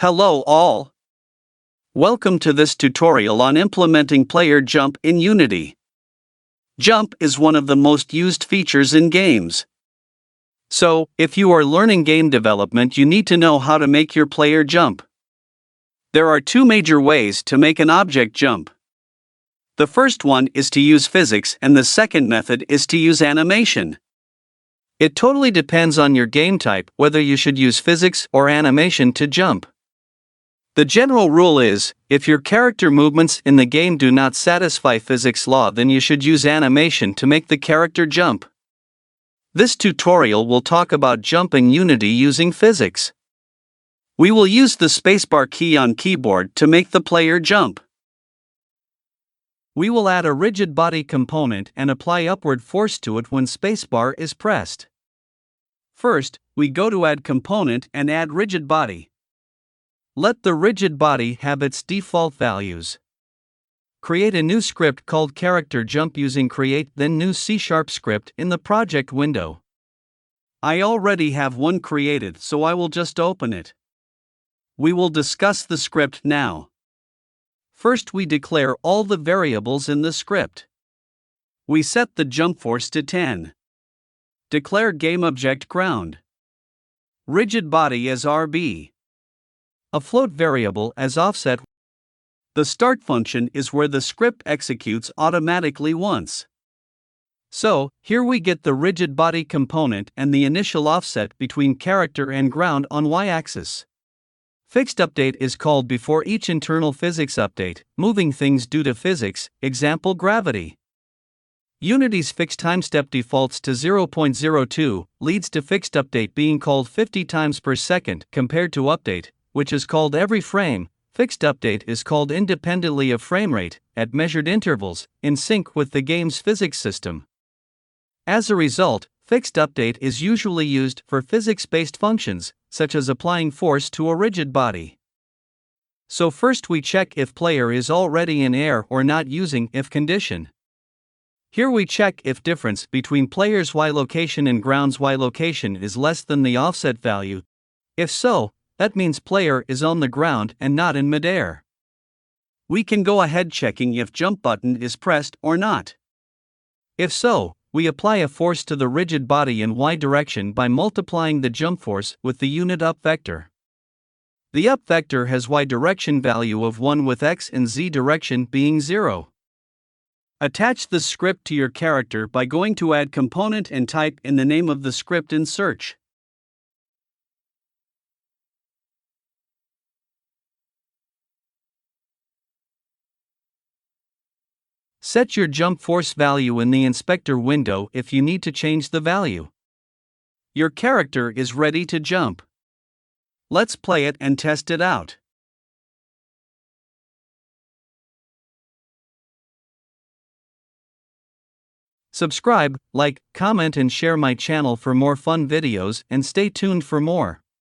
Hello all. Welcome to this tutorial on implementing player jump in Unity. Jump is one of the most used features in games. So, if you are learning game development, you need to know how to make your player jump. There are two major ways to make an object jump. The first one is to use physics and the second method is to use animation. It totally depends on your game type whether you should use physics or animation to jump. The general rule is, if your character movements in the game do not satisfy physics law, then you should use animation to make the character jump. This tutorial will talk about jumping Unity using physics. We will use the spacebar key on keyboard to make the player jump. We will add a rigid body component and apply upward force to it when spacebar is pressed. First, we go to Add Component and add Rigid Body. Let the rigid body have its default values. Create a new script called Character Jump using Create then New C# script in the project window. I already have one created, so I will just open it. We will discuss the script now. First, we declare all the variables in the script. We set the jump force to 10. Declare GameObject ground. Rigid body as RB. A float variable as offset. The start function is where the script executes automatically once. So, here we get the rigid body component and the initial offset between character and ground on y-axis. FixedUpdate is called before each internal physics update, moving things due to physics, example gravity. Unity's fixed timestep defaults to 0.02, leads to FixedUpdate being called 50 times per second compared to update, which is called every frame. FixedUpdate is called independently of framerate, at measured intervals, in sync with the game's physics system. As a result, FixedUpdate is usually used for physics-based functions, such as applying force to a rigid body. So first we check if player is already in air or not using if condition. Here we check if difference between player's y location and ground's y location is less than the offset value. If so, that means player is on the ground and not in midair. We can go ahead checking if jump button is pressed or not. If so, we apply a force to the rigid body in y direction by multiplying the jump force with the unit up vector. The up vector has y direction value of 1 with x and z direction being 0. Attach the script to your character by going to Add Component and type in the name of the script in search. Set your jump force value in the inspector window if you need to change the value. Your character is ready to jump. Let's play it and test it out. Subscribe, like, comment and share my channel for more fun videos and stay tuned for more.